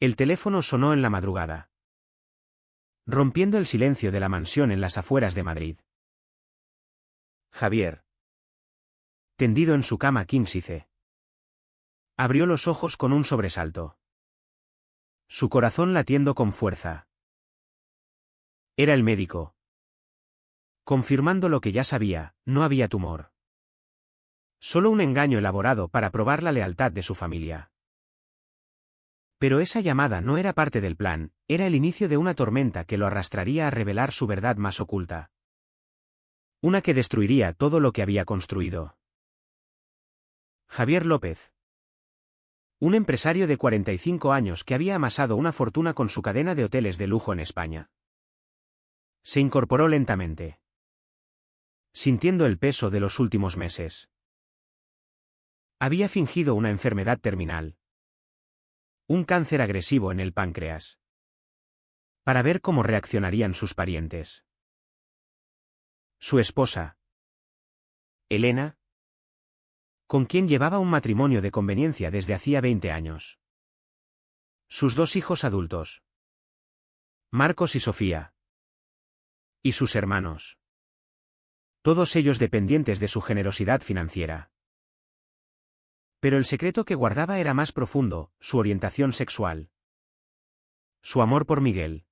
El teléfono sonó en la madrugada, rompiendo el silencio de la mansión en las afueras de Madrid. Javier, tendido en su cama quínsice, abrió los ojos con un sobresalto. Su corazón latiendo con fuerza. Era el médico. Confirmando lo que ya sabía, no había tumor. Solo un engaño elaborado para probar la lealtad de su familia. Pero esa llamada no era parte del plan, era el inicio de una tormenta que lo arrastraría a revelar su verdad más oculta. Una que destruiría todo lo que había construido. Javier López. Un empresario de 45 años que había amasado una fortuna con su cadena de hoteles de lujo en España. Se incorporó lentamente, sintiendo el peso de los últimos meses. Había fingido una enfermedad terminal. Un cáncer agresivo en el páncreas. Para ver cómo reaccionarían sus parientes. Su esposa, Elena, con quien llevaba un matrimonio de conveniencia desde hacía 20 años. Sus 2 hijos adultos, Marcos y Sofía. Y sus hermanos. Todos ellos dependientes de su generosidad financiera. Pero el secreto que guardaba era más profundo, su orientación sexual. Su amor por Miguel.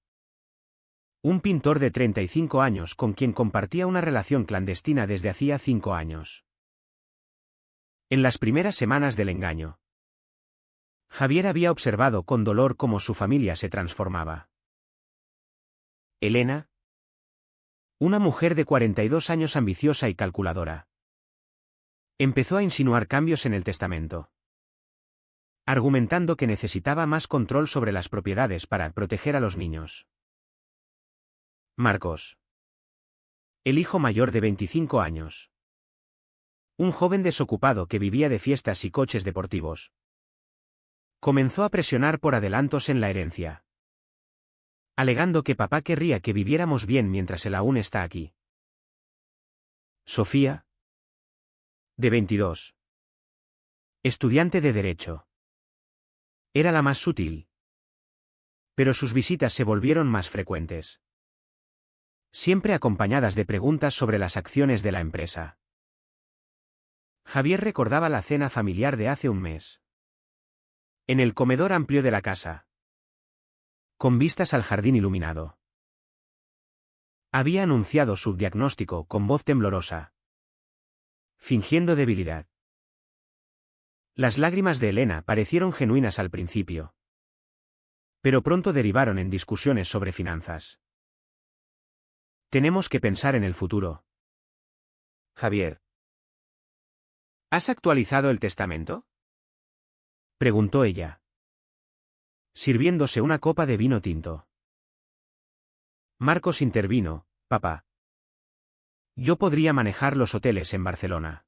Un pintor de 35 años con quien compartía una relación clandestina desde hacía 5 años. En las primeras semanas del engaño, Javier había observado con dolor cómo su familia se transformaba. Elena, una mujer de 42 años ambiciosa y calculadora, empezó a insinuar cambios en el testamento, argumentando que necesitaba más control sobre las propiedades para proteger a los niños. Marcos, el hijo mayor de 25 años. Un joven desocupado que vivía de fiestas y coches deportivos. Comenzó a presionar por adelantos en la herencia, alegando que papá querría que viviéramos bien mientras él aún está aquí. Sofía, de 22. Estudiante de Derecho. Era la más sutil. Pero sus visitas se volvieron más frecuentes. Siempre acompañadas de preguntas sobre las acciones de la empresa. Javier recordaba la cena familiar de hace un mes. En el comedor amplio de la casa. Con vistas al jardín iluminado. Había anunciado su diagnóstico con voz temblorosa. Fingiendo debilidad. Las lágrimas de Elena parecieron genuinas al principio. Pero pronto derivaron en discusiones sobre finanzas. Tenemos que pensar en el futuro. Javier. ¿Has actualizado el testamento? Preguntó ella, sirviéndose una copa de vino tinto. Marcos intervino, papá. Yo podría manejar los hoteles en Barcelona.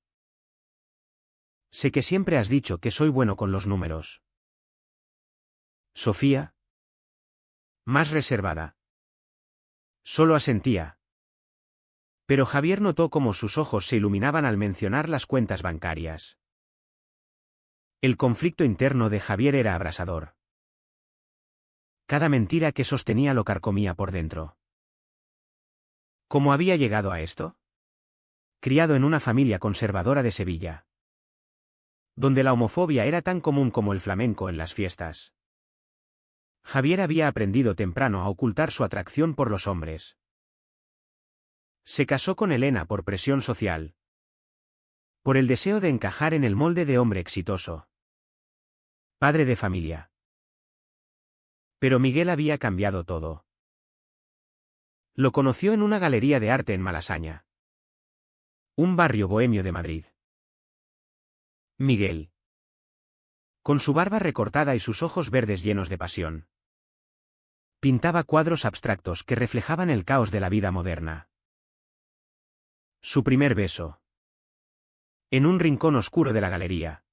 Sé que siempre has dicho que soy bueno con los números. Sofía, más reservada, solo asentía. Pero Javier notó cómo sus ojos se iluminaban al mencionar las cuentas bancarias. El conflicto interno de Javier era abrasador. Cada mentira que sostenía lo carcomía por dentro. ¿Cómo había llegado a esto? Criado en una familia conservadora de Sevilla, donde la homofobia era tan común como el flamenco en las fiestas. Javier había aprendido temprano a ocultar su atracción por los hombres. Se casó con Elena por presión social. Por el deseo de encajar en el molde de hombre exitoso. Padre de familia. Pero Miguel había cambiado todo. Lo conoció en una galería de arte en Malasaña. Un barrio bohemio de Madrid. Miguel. Con su barba recortada y sus ojos verdes llenos de pasión. Pintaba cuadros abstractos que reflejaban el caos de la vida moderna. Su primer beso. En un rincón oscuro de la galería.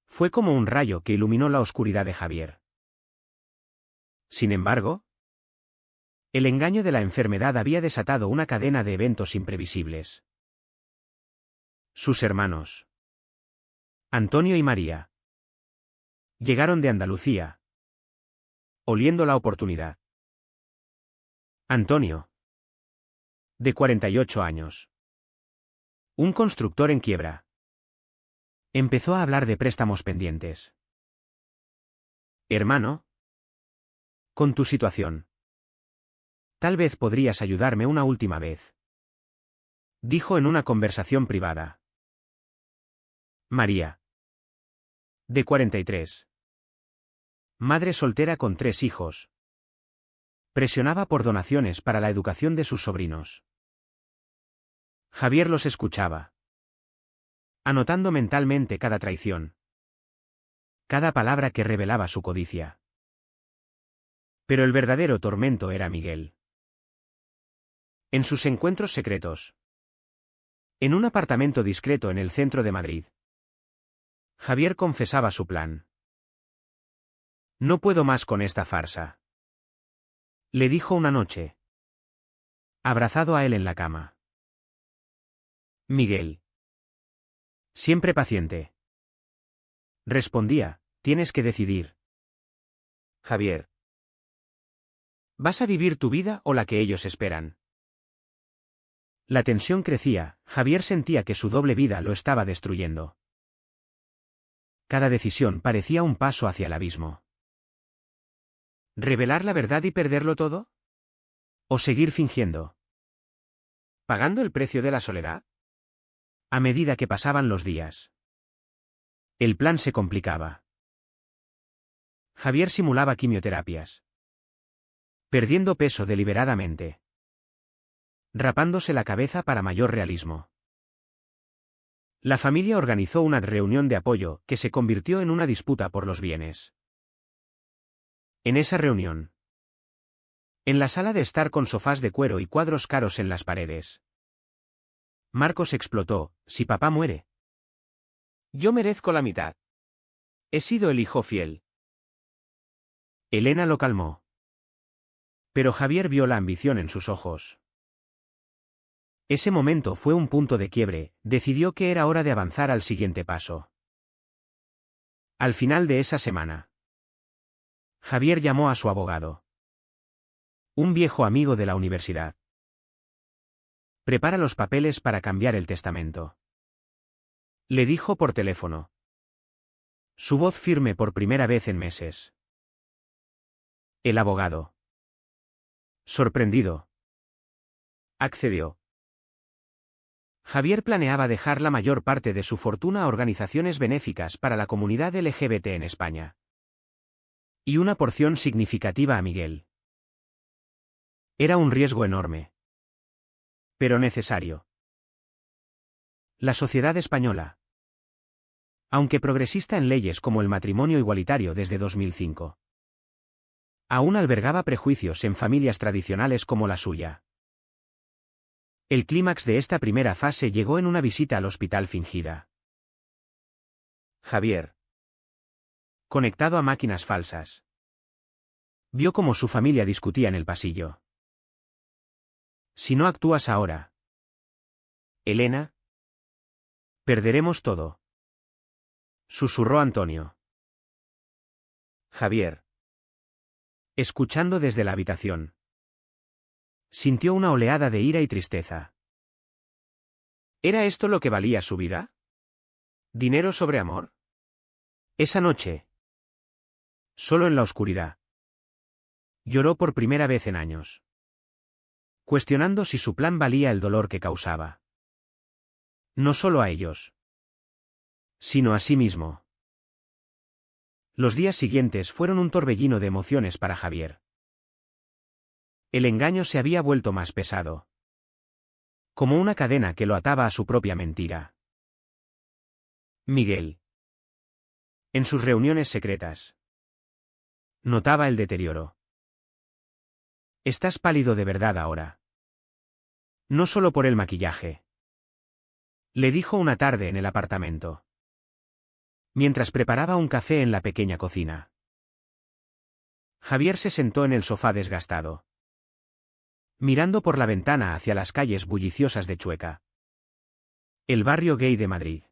Fue como un rayo que iluminó la oscuridad de Javier. Sin embargo, el engaño de la enfermedad había desatado una cadena de eventos imprevisibles. Sus hermanos, Antonio y María, llegaron de Andalucía, oliendo la oportunidad. Antonio. De 48 años. Un constructor en quiebra. Empezó a hablar de préstamos pendientes. Hermano. Con tu situación. Tal vez podrías ayudarme una última vez. Dijo en una conversación privada. María. De 43. Madre soltera con 3 hijos. Presionaba por donaciones para la educación de sus sobrinos. Javier los escuchaba, anotando mentalmente cada traición, cada palabra que revelaba su codicia. Pero el verdadero tormento era Miguel. En sus encuentros secretos. En un apartamento discreto en el centro de Madrid. Javier confesaba su plan. No puedo más con esta farsa. Le dijo una noche. Abrazado a él en la cama. Miguel. Siempre paciente. Respondía, tienes que decidir. Javier. ¿Vas a vivir tu vida o la que ellos esperan? La tensión crecía, Javier sentía que su doble vida lo estaba destruyendo. Cada decisión parecía un paso hacia el abismo. ¿Revelar la verdad y perderlo todo? ¿O seguir fingiendo? ¿Pagando el precio de la soledad? A medida que pasaban los días. El plan se complicaba. Javier simulaba quimioterapias. Perdiendo peso deliberadamente. Rapándose la cabeza para mayor realismo. La familia organizó una reunión de apoyo que se convirtió en una disputa por los bienes. En esa reunión. En la sala de estar con sofás de cuero y cuadros caros en las paredes. Marcos explotó, si papá muere. Yo merezco la mitad. He sido el hijo fiel. Elena lo calmó. Pero Javier vio la ambición en sus ojos. Ese momento fue un punto de quiebre, decidió que era hora de avanzar al siguiente paso. Al final de esa semana. Javier llamó a su abogado. Un viejo amigo de la universidad. Prepara los papeles para cambiar el testamento. Le dijo por teléfono. Su voz firme por primera vez en meses. El abogado. Sorprendido. Accedió. Javier planeaba dejar la mayor parte de su fortuna a organizaciones benéficas para la comunidad LGBT en España. Y una porción significativa a Miguel. Era un riesgo enorme. Pero necesario. La sociedad española. Aunque progresista en leyes como el matrimonio igualitario desde 2005. Aún albergaba prejuicios en familias tradicionales como la suya. El clímax de esta primera fase llegó en una visita al hospital fingida. Javier. Conectado a máquinas falsas. Vio cómo su familia discutía en el pasillo. Si no actúas ahora. Elena. Perderemos todo. Susurró Antonio. Javier. Escuchando desde la habitación. Sintió una oleada de ira y tristeza. ¿Era esto lo que valía su vida? ¿Dinero sobre amor? Esa noche. Solo en la oscuridad. Lloró por primera vez en años. Cuestionando si su plan valía el dolor que causaba. No solo a ellos. Sino a sí mismo. Los días siguientes fueron un torbellino de emociones para Javier. El engaño se había vuelto más pesado. Como una cadena que lo ataba a su propia mentira. Miguel. En sus reuniones secretas. Notaba el deterioro. Estás pálido de verdad ahora. No solo por el maquillaje. Le dijo una tarde en el apartamento. Mientras preparaba un café en la pequeña cocina. Javier se sentó en el sofá desgastado. Mirando por la ventana hacia las calles bulliciosas de Chueca. El barrio gay de Madrid.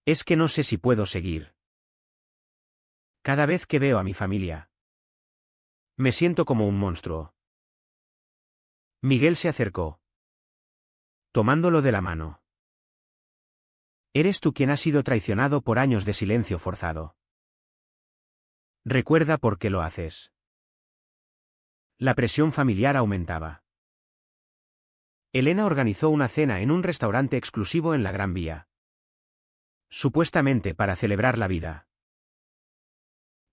Es que no sé si puedo seguir. Cada vez que veo a mi familia, Me siento como un monstruo. Miguel se acercó, tomándolo de la mano. Eres tú quien ha sido traicionado por años de silencio forzado. Recuerda por qué lo haces. La presión familiar aumentaba. Elena organizó una cena en un restaurante exclusivo en la Gran Vía. Supuestamente para celebrar la vida.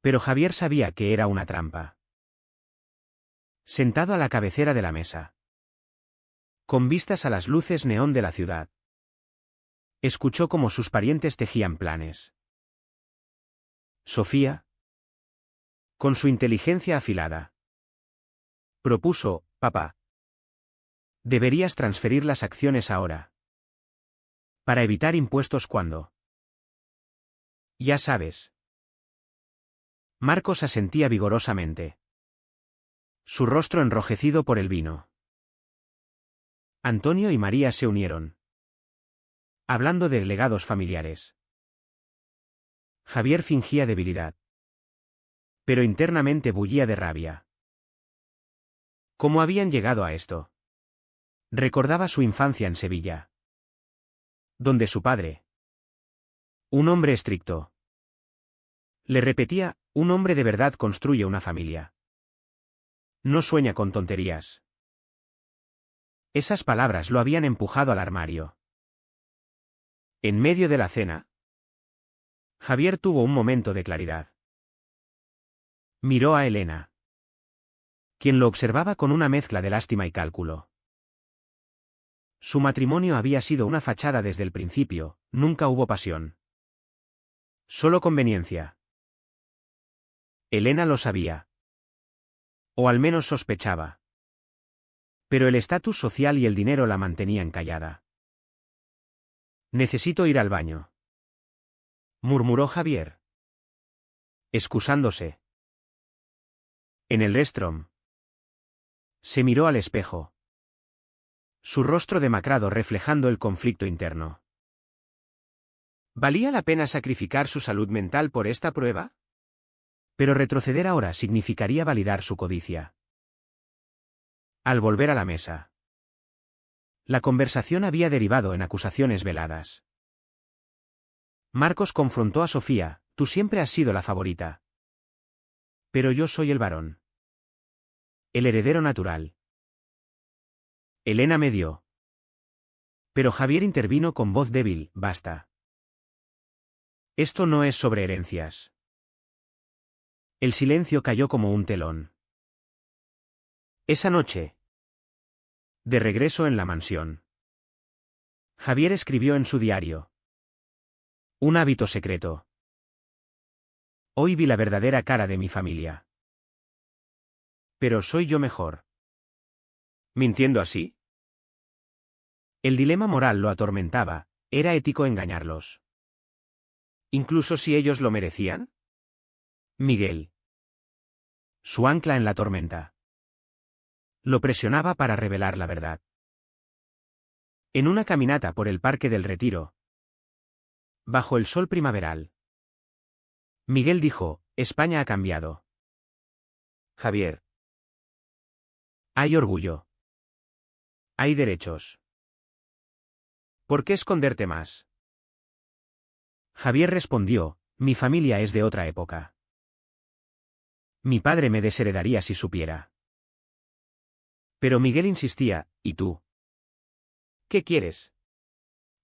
Pero Javier sabía que era una trampa. Sentado a la cabecera de la mesa, con vistas a las luces neón de la ciudad, escuchó cómo sus parientes tejían planes. Sofía, con su inteligencia afilada, propuso: papá, deberías transferir las acciones ahora, para evitar impuestos cuando... Ya sabes. Marcos asentía vigorosamente, su rostro enrojecido por el vino. Antonio y María se unieron, hablando de legados familiares. Javier fingía debilidad, pero internamente bullía de rabia. ¿Cómo habían llegado a esto? Recordaba su infancia en Sevilla, donde su padre, un hombre estricto, le repetía: un hombre de verdad construye una familia. No sueña con tonterías. Esas palabras lo habían empujado al armario. En medio de la cena, Javier tuvo un momento de claridad. Miró a Elena, quien lo observaba con una mezcla de lástima y cálculo. Su matrimonio había sido una fachada desde el principio, nunca hubo pasión. Solo conveniencia. Elena lo sabía. O al menos sospechaba. Pero el estatus social y el dinero la mantenían callada. Necesito ir al baño, murmuró Javier, excusándose. En el restroom, se miró al espejo, su rostro demacrado reflejando el conflicto interno. ¿Valía la pena sacrificar su salud mental por esta prueba? Pero retroceder ahora significaría validar su codicia. Al volver a la mesa, la conversación había derivado en acusaciones veladas. Marcos confrontó a Sofía: tú siempre has sido la favorita. Pero yo soy el varón, el heredero natural. Elena medió. Pero Javier intervino con voz débil: basta. Esto no es sobre herencias. El silencio cayó como un telón. Esa noche, de regreso en la mansión, Javier escribió en su diario: un hábito secreto. Hoy vi la verdadera cara de mi familia. Pero soy yo mejor. ¿Mintiendo así? El dilema moral lo atormentaba: ¿era ético engañarlos? ¿Incluso si ellos lo merecían? Miguel, su ancla en la tormenta, lo presionaba para revelar la verdad. En una caminata por el Parque del Retiro, bajo el sol primaveral, Miguel dijo: España ha cambiado. Javier, hay orgullo. Hay derechos. ¿Por qué esconderte más? Javier respondió: mi familia es de otra época. Mi padre me desheredaría si supiera. Pero Miguel insistía: ¿y tú? ¿Qué quieres?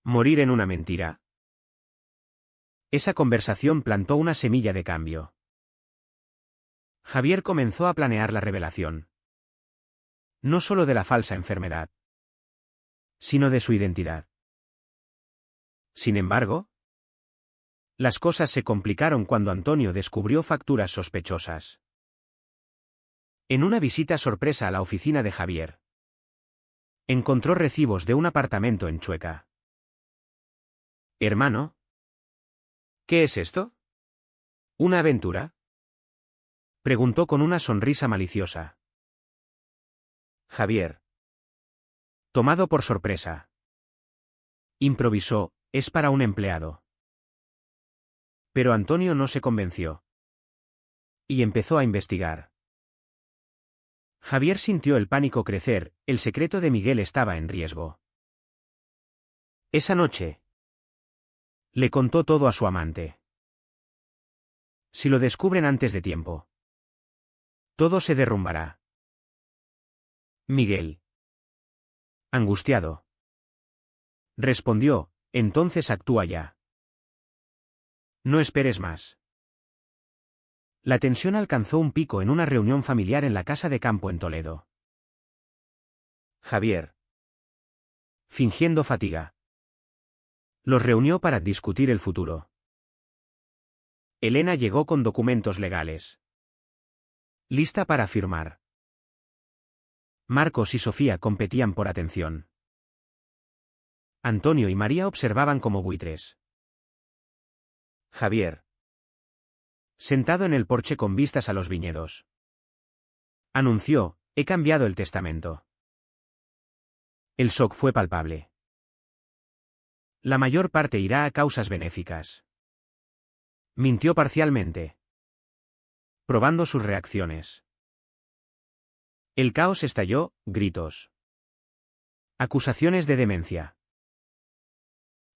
¿Morir en una mentira? Esa conversación plantó una semilla de cambio. Javier comenzó a planear la revelación. No solo de la falsa enfermedad, sino de su identidad. Sin embargo, las cosas se complicaron cuando Antonio descubrió facturas sospechosas. En una visita sorpresa a la oficina de Javier, encontró recibos de un apartamento en Chueca. Hermano, ¿qué es esto? ¿Una aventura? Preguntó con una sonrisa maliciosa. Javier, tomado por sorpresa, improvisó: es para un empleado. Pero Antonio no se convenció. Y empezó a investigar. Javier sintió el pánico crecer, el secreto de Miguel estaba en riesgo. Esa noche le contó todo a su amante. Si lo descubren antes de tiempo, todo se derrumbará. Miguel, angustiado, respondió, entonces actúa ya. No esperes más. La tensión alcanzó un pico en una reunión familiar en la casa de campo en Toledo. Javier, fingiendo fatiga, los reunió para discutir el futuro. Elena llegó con documentos legales. Lista para firmar. Marcos y Sofía competían por atención. Antonio y María observaban como buitres. Javier, sentado en el porche con vistas a los viñedos, anunció, he cambiado el testamento. El shock fue palpable. La mayor parte irá a causas benéficas. Mintió parcialmente, probando sus reacciones. El caos estalló, gritos. Acusaciones de demencia.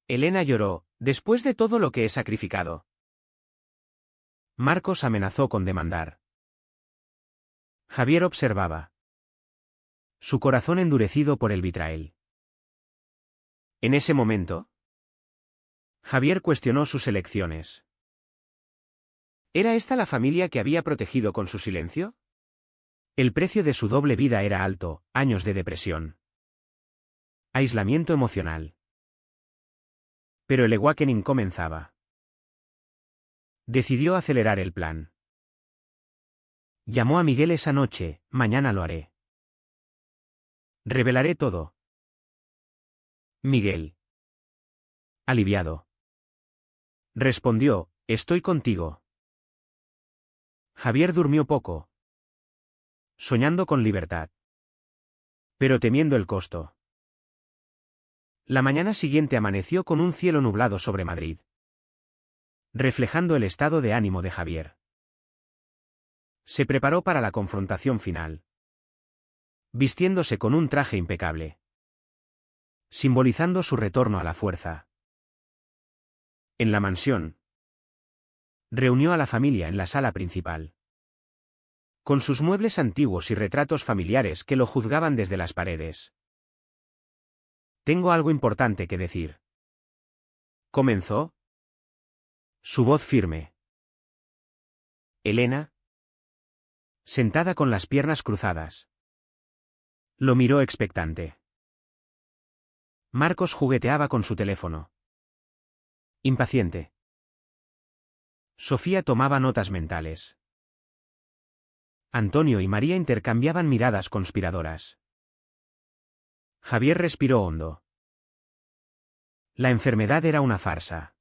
Elena lloró, después de todo lo que he sacrificado. Marcos amenazó con demandar. Javier observaba. Su corazón endurecido por el vitrael. En ese momento, Javier cuestionó sus elecciones. ¿Era esta la familia que había protegido con su silencio? El precio de su doble vida era alto, años de depresión. Aislamiento emocional. Pero el awakening comenzaba. Decidió acelerar el plan. Llamó a Miguel esa noche, mañana lo haré. Revelaré todo. Miguel, aliviado, respondió, estoy contigo. Javier durmió poco, soñando con libertad, pero temiendo el costo. La mañana siguiente amaneció con un cielo nublado sobre Madrid, reflejando el estado de ánimo de Javier. Se preparó para la confrontación final, vistiéndose con un traje impecable, simbolizando su retorno a la fuerza. En la mansión, reunió a la familia en la sala principal, con sus muebles antiguos y retratos familiares que lo juzgaban desde las paredes. Tengo algo importante que decir. Comenzó. Su voz firme. Elena, sentada con las piernas cruzadas, lo miró expectante. Marcos jugueteaba con su teléfono, impaciente. Sofía tomaba notas mentales. Antonio y María intercambiaban miradas conspiradoras. Javier respiró hondo. La enfermedad era una farsa.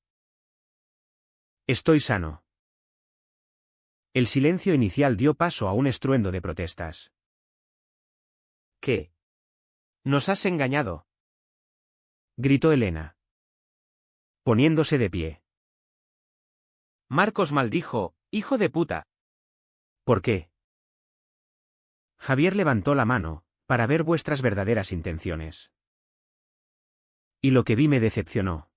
Estoy sano. El silencio inicial dio paso a un estruendo de protestas. ¿Qué? ¿Nos has engañado?, gritó Elena, poniéndose de pie. Marcos maldijo, hijo de puta. ¿Por qué? Javier levantó la mano, para ver vuestras verdaderas intenciones. Y lo que vi me decepcionó.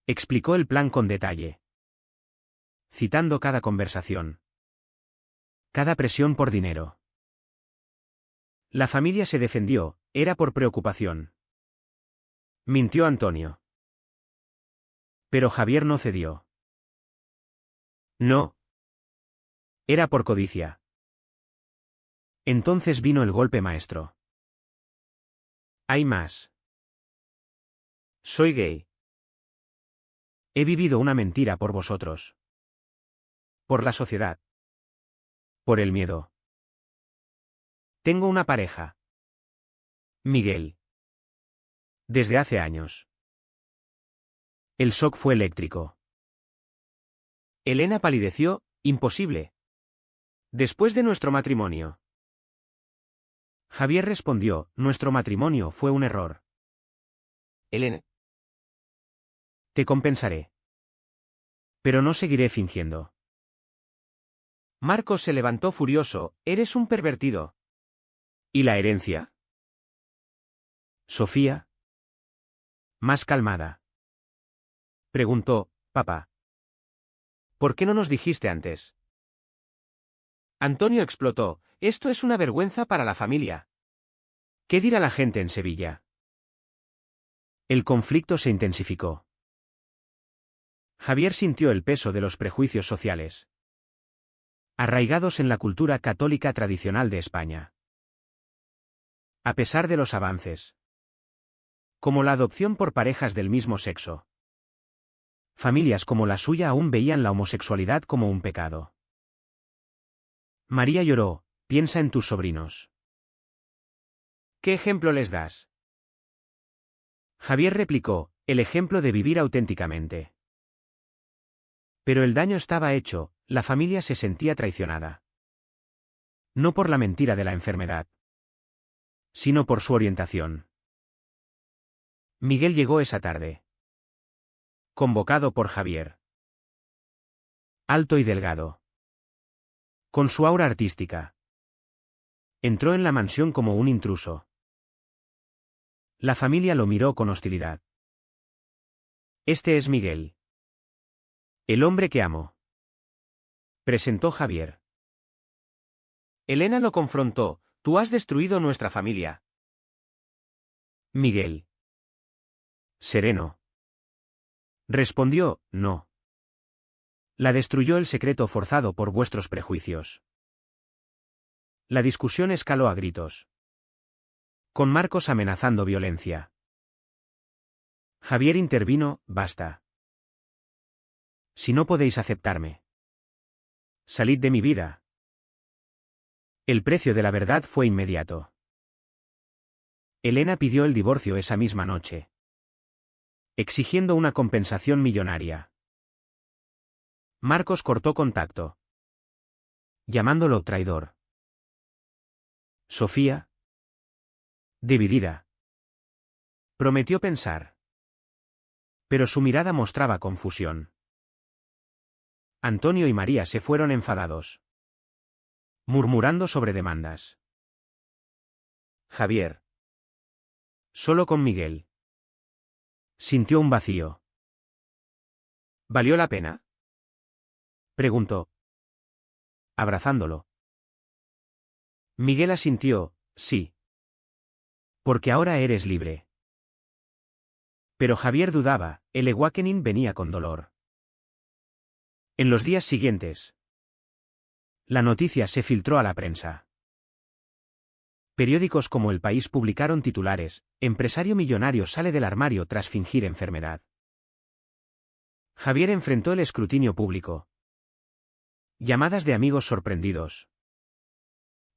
Explicó el plan con detalle, citando cada conversación, cada presión por dinero. La familia se defendió, era por preocupación. Mintió Antonio. Pero Javier no cedió. No. Era por codicia. Entonces vino el golpe maestro. Hay más. Soy gay. He vivido una mentira por vosotros. Por la sociedad. Por el miedo. Tengo una pareja. Miguel. Desde hace años. El shock fue eléctrico. Elena palideció, imposible. Después de nuestro matrimonio. Javier respondió, nuestro matrimonio fue un error. Elena. Te compensaré. Pero no seguiré fingiendo. Marcos se levantó furioso. Eres un pervertido. ¿Y la herencia? Sofía, más calmada, preguntó, papá. ¿Por qué no nos dijiste antes? Antonio explotó. Esto es una vergüenza para la familia. ¿Qué dirá la gente en Sevilla? El conflicto se intensificó. Javier sintió el peso de los prejuicios sociales, arraigados en la cultura católica tradicional de España. A pesar de los avances, como la adopción por parejas del mismo sexo, familias como la suya aún veían la homosexualidad como un pecado. María lloró. Piensa en tus sobrinos. ¿Qué ejemplo les das? Javier replicó, el ejemplo de vivir auténticamente. Pero el daño estaba hecho, la familia se sentía traicionada. No por la mentira de la enfermedad, sino por su orientación. Miguel llegó esa tarde, convocado por Javier. Alto y delgado, con su aura artística. Entró en la mansión como un intruso. La familia lo miró con hostilidad. Este es Miguel, el hombre que amo, presentó Javier. Elena lo confrontó. Tú has destruido nuestra familia. Miguel, sereno, respondió, no. La destruyó el secreto forzado por vuestros prejuicios. La discusión escaló a gritos, con Marcos amenazando violencia. Javier intervino, basta. Si no podéis aceptarme, salid de mi vida. El precio de la verdad fue inmediato. Elena pidió el divorcio esa misma noche, exigiendo una compensación millonaria. Marcos cortó contacto, llamándolo traidor. Sofía, dividida, prometió pensar, pero su mirada mostraba confusión. Antonio y María se fueron enfadados, murmurando sobre demandas. Javier, solo con Miguel, sintió un vacío. ¿Valió la pena?, preguntó, abrazándolo. Miguel asintió, sí. Porque ahora eres libre. Pero Javier dudaba, el awakening venía con dolor. En los días siguientes, la noticia se filtró a la prensa. Periódicos como El País publicaron titulares, empresario millonario sale del armario tras fingir enfermedad. Javier enfrentó el escrutinio público. Llamadas de amigos sorprendidos.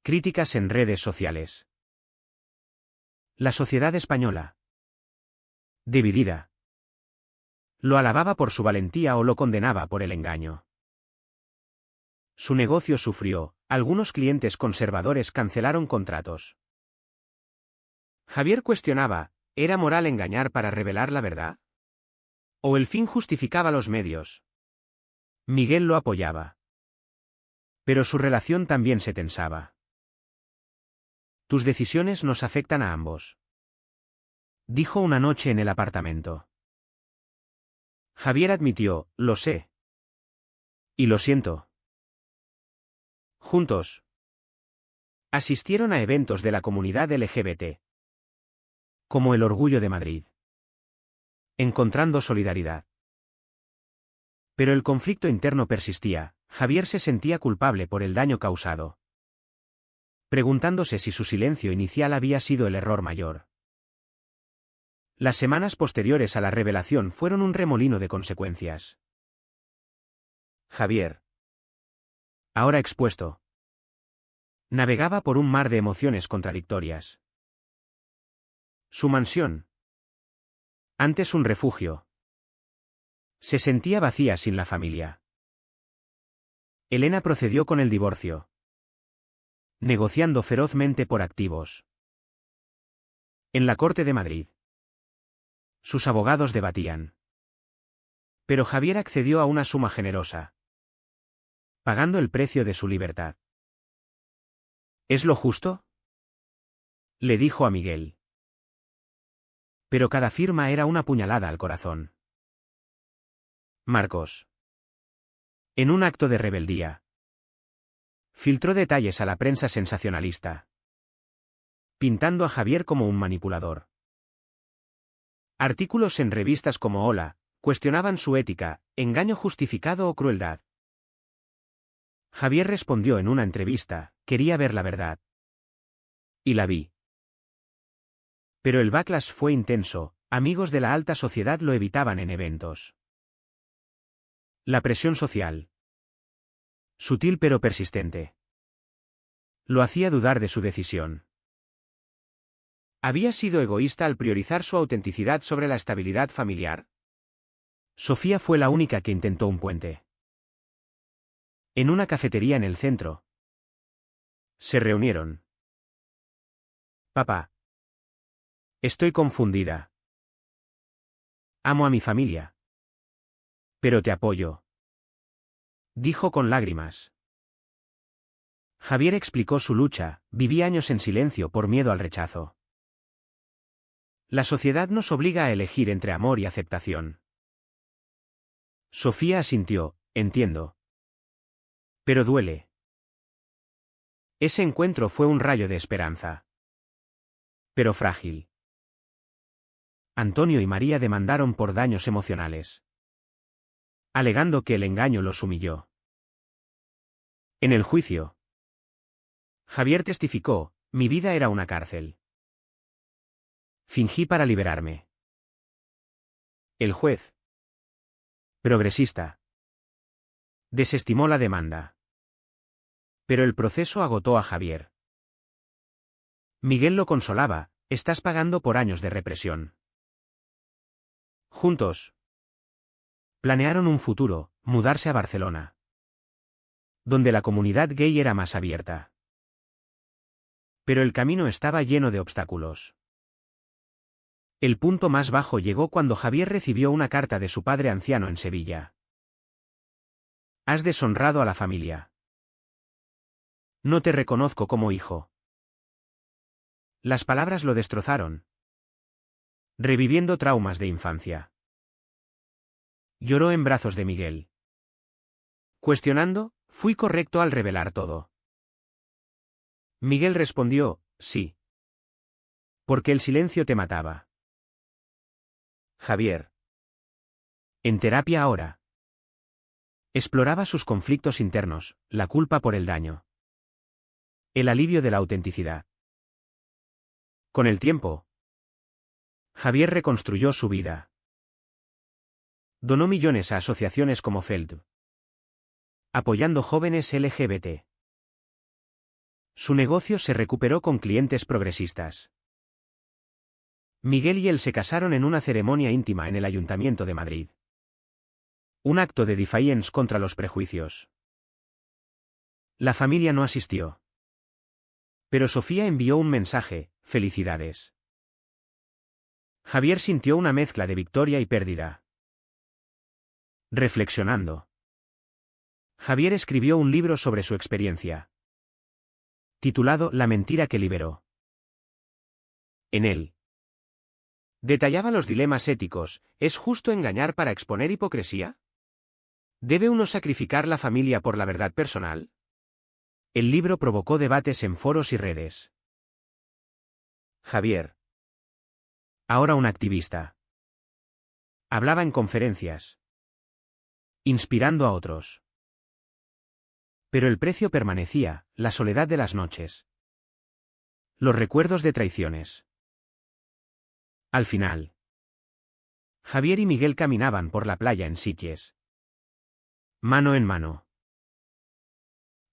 Críticas en redes sociales. La sociedad española, dividida, lo alababa por su valentía o lo condenaba por el engaño. Su negocio sufrió, algunos clientes conservadores cancelaron contratos. Javier cuestionaba, ¿era moral engañar para revelar la verdad? ¿O el fin justificaba los medios? Miguel lo apoyaba. Pero su relación también se tensaba. Tus decisiones nos afectan a ambos, dijo una noche en el apartamento. Javier admitió, lo sé. Y lo siento. Juntos, asistieron a eventos de la comunidad LGBT, como el Orgullo de Madrid, encontrando solidaridad. Pero el conflicto interno persistía, Javier se sentía culpable por el daño causado, preguntándose si su silencio inicial había sido el error mayor. Las semanas posteriores a la revelación fueron un remolino de consecuencias. Javier, ahora expuesto, navegaba por un mar de emociones contradictorias. Su mansión, antes un refugio, se sentía vacía sin la familia. Elena procedió con el divorcio, negociando ferozmente por activos. En la Corte de Madrid, sus abogados debatían. Pero Javier accedió a una suma generosa. pagando el precio de su libertad. ¿Es lo justo?, le dijo a Miguel. Pero cada firma era una puñalada al corazón. Marcos, en un acto de rebeldía, filtró detalles a la prensa sensacionalista, pintando a Javier como un manipulador. Artículos en revistas como Hola cuestionaban su ética, engaño justificado o crueldad. Javier respondió en una entrevista: quería ver la verdad. Y la vi. Pero el backlash fue intenso, amigos de la alta sociedad lo evitaban en eventos. La presión social, sutil pero persistente, lo hacía dudar de su decisión. ¿Había sido egoísta al priorizar su autenticidad sobre la estabilidad familiar? Sofía fue la única que intentó un puente. En una cafetería en el centro, se reunieron. Papá, estoy confundida. Amo a mi familia. Pero te apoyo, dijo con lágrimas. Javier explicó su lucha: viví años en silencio por miedo al rechazo. La sociedad nos obliga a elegir entre amor y aceptación. Sofía asintió: entiendo. Pero duele. Ese encuentro fue un rayo de esperanza. Pero frágil. Antonio y María demandaron por daños emocionales, alegando que el engaño los humilló. En el juicio, Javier testificó: mi vida era una cárcel. Fingí para liberarme. El juez, progresista, desestimó la demanda. Pero el proceso agotó a Javier. Miguel lo consolaba: estás pagando por años de represión. Juntos planearon un futuro: mudarse a Barcelona, donde la comunidad gay era más abierta. Pero el camino estaba lleno de obstáculos. El punto más bajo llegó cuando Javier recibió una carta de su padre anciano en Sevilla. Has deshonrado a la familia. No te reconozco como hijo. Las palabras lo destrozaron, reviviendo traumas de infancia. Lloró en brazos de Miguel, cuestionando: ¿fui correcto al revelar todo? Miguel respondió: sí. Porque el silencio te mataba. Javier, en terapia ahora, exploraba sus conflictos internos, la culpa por el daño, el alivio de la autenticidad. Con el tiempo, Javier reconstruyó su vida. Donó millones a asociaciones como FELD, apoyando jóvenes LGBT. Su negocio se recuperó con clientes progresistas. Miguel y él se casaron en una ceremonia íntima en el Ayuntamiento de Madrid. Un acto de defiance contra los prejuicios. La familia no asistió. Pero Sofía envió un mensaje: felicidades. Javier sintió una mezcla de victoria y pérdida. Reflexionando, Javier escribió un libro sobre su experiencia, titulado La mentira que liberó. En él, detallaba los dilemas éticos: ¿es justo engañar para exponer hipocresía? ¿Debe uno sacrificar la familia por la verdad personal? El libro provocó debates en foros y redes. Javier, ahora un activista, hablaba en conferencias, inspirando a otros. Pero el precio permanecía: la soledad de las noches, los recuerdos de traiciones. Al final, Javier y Miguel caminaban por la playa en Sitges, mano en mano.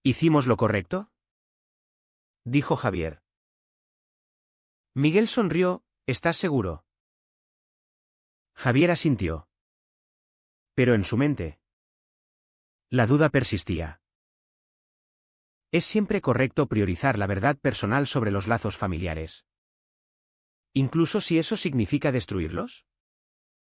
¿Hicimos lo correcto?, dijo Javier. Miguel sonrió: ¿estás seguro? Javier asintió. Pero en su mente, la duda persistía. ¿Es siempre correcto priorizar la verdad personal sobre los lazos familiares, incluso si eso significa destruirlos?